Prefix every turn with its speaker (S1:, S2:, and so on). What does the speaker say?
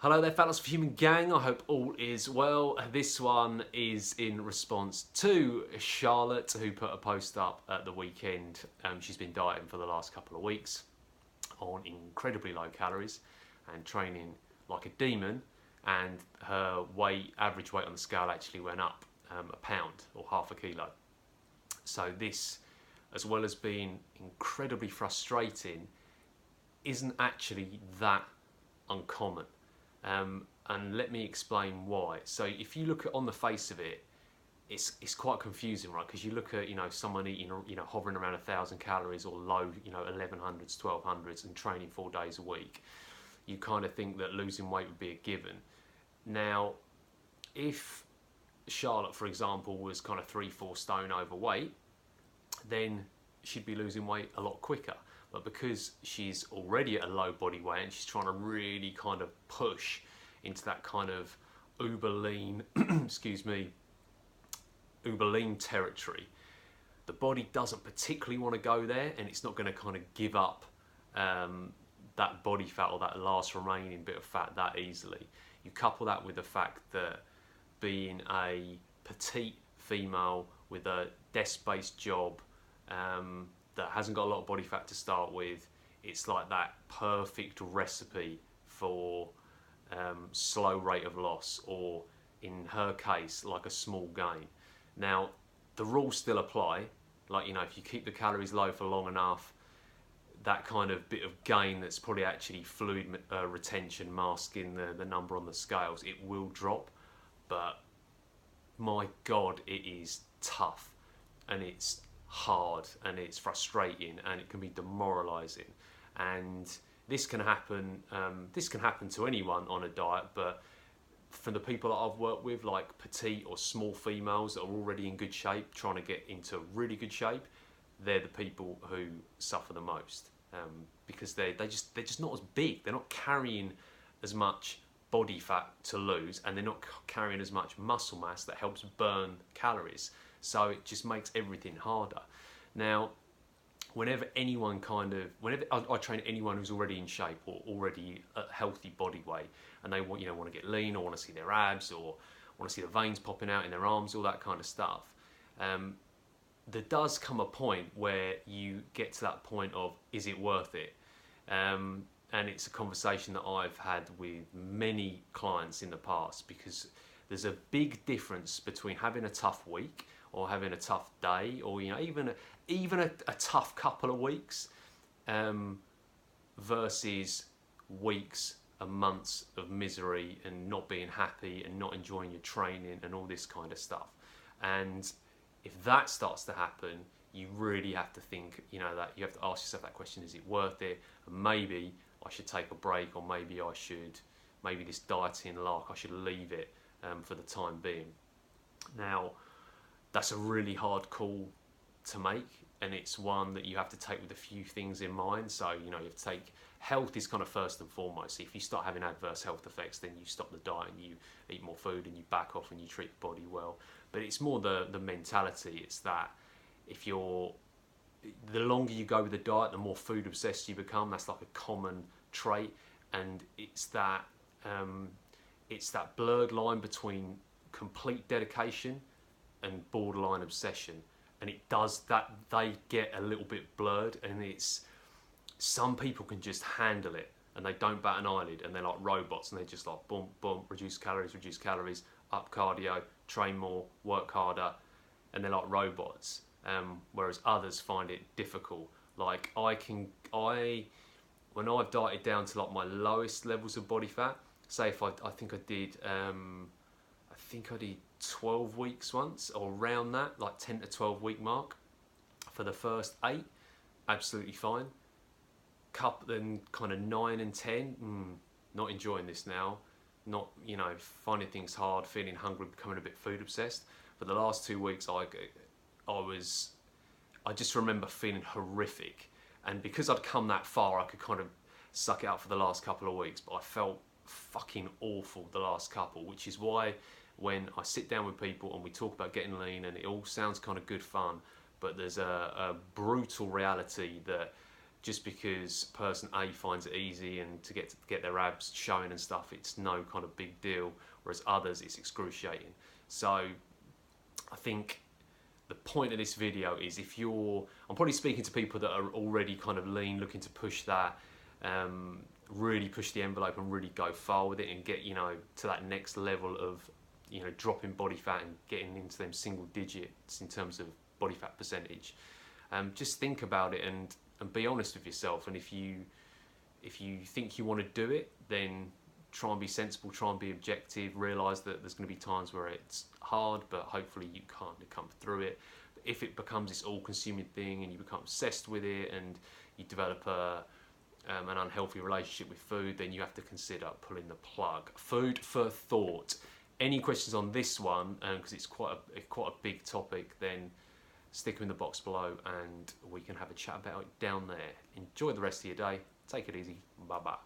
S1: Hello there, fellas for Human Gang. I hope all is well. This one is in response to Charlotte, who put a post up at the weekend. She's been dieting for the last couple of weeks on incredibly low calories and training like a demon. And her average weight on the scale actually went up a pound or half a kilo. So this, as well as being incredibly frustrating, isn't actually that uncommon. And let me explain why. So if you look at on the face of it, it's quite confusing, right? Because you look at someone eating hovering around 1,000 calories or low 1100s, 1200s and training 4 days a week, you kind of think that losing weight would be a given. Now, if Charlotte, for example, was kind of 3-4 stone overweight, then she'd be losing weight a lot quicker. But because she's already at a low body weight and she's trying to really kind of push into that kind of uber lean, excuse me, uber lean territory, the body doesn't particularly want to go there, and it's not going to kind of give up that body fat or that last remaining bit of fat that easily. You couple that with the fact that being a petite female with a desk-based job that hasn't got a lot of body fat to start with, it's like that perfect recipe for slow rate of loss, or in her case, like a small gain. Now, the rules still apply. Like, if you keep the calories low for long enough, that kind of bit of gain that's probably actually fluid retention masking the number on the scales, it will drop. But my God, it is tough, and it's hard, and it's frustrating, and it can be demoralizing. And this can happen to anyone on a diet, but for the people that I've worked with, like petite or small females that are already in good shape trying to get into really good shape, they're the people who suffer the most, because they're just not as big. They're not carrying as much body fat to lose, and they're not carrying as much muscle mass that helps burn calories. So it just makes everything harder. Now, whenever I train anyone who's already in shape or already at healthy body weight, and they want to get lean, or want to see their abs, or want to see the veins popping out in their arms, all that kind of stuff, there does come a point where you get to that point of, is it worth it? And it's a conversation that I've had with many clients in the past, because there's a big difference between having a tough week or having a tough day, or even a tough couple of weeks, versus weeks and months of misery and not being happy and not enjoying your training and all this kind of stuff. And if that starts to happen, you really have to think, that you have to ask yourself that question: is it worth it? And maybe I should take a break, or maybe this dieting lark, I should leave it for the time being. Now, that's a really hard call to make, and it's one that you have to take with a few things in mind. So, you have to take health is kind of first and foremost. If you start having adverse health effects, then you stop the diet and you eat more food and you back off and you treat the body well. But it's more the mentality. It's that the longer you go with the diet, the more food obsessed you become. That's like a common trait, and it's that blurred line between complete dedication and borderline obsession, and it does that. They get a little bit blurred, and some people can just handle it and they don't bat an eyelid, and they're like robots, and they're just like boom boom, reduce calories, up cardio, train more, work harder, and they're like robots. Whereas others find it difficult. Like when I've dieted down to like my lowest levels of body fat, say if I think I did 12 weeks once, or around that, like 10 to 12 week mark for the first 8, absolutely fine. Then kind of 9 and 10, not enjoying this now, not finding things hard, feeling hungry, becoming a bit food obsessed. For the last 2 weeks, I just remember feeling horrific, and because I'd come that far, I could kind of suck it up for the last couple of weeks, but I felt fucking awful the last couple, which is why when I sit down with people and we talk about getting lean, and it all sounds kind of good fun, but there's a brutal reality that just because person A finds it easy and to get their abs showing and stuff, it's no kind of big deal, whereas others it's excruciating. So I think the point of this video is, if I'm probably speaking to people that are already kind of lean, looking to push that, really push the envelope and really go far with it and get, to that next level of, dropping body fat and getting into them single digits in terms of body fat percentage. Just think about it and be honest with yourself. And if you think you want to do it, then try and be sensible, try and be objective, realise that there's going to be times where it's hard, but hopefully you kind of come through it. But if it becomes this all-consuming thing and you become obsessed with it and you develop an unhealthy relationship with food, then you have to consider pulling the plug. Food for thought. Any questions on this one, because it's quite a big topic, then stick them in the box below and we can have a chat about it down there. Enjoy the rest of your day. Take it easy. Bye bye.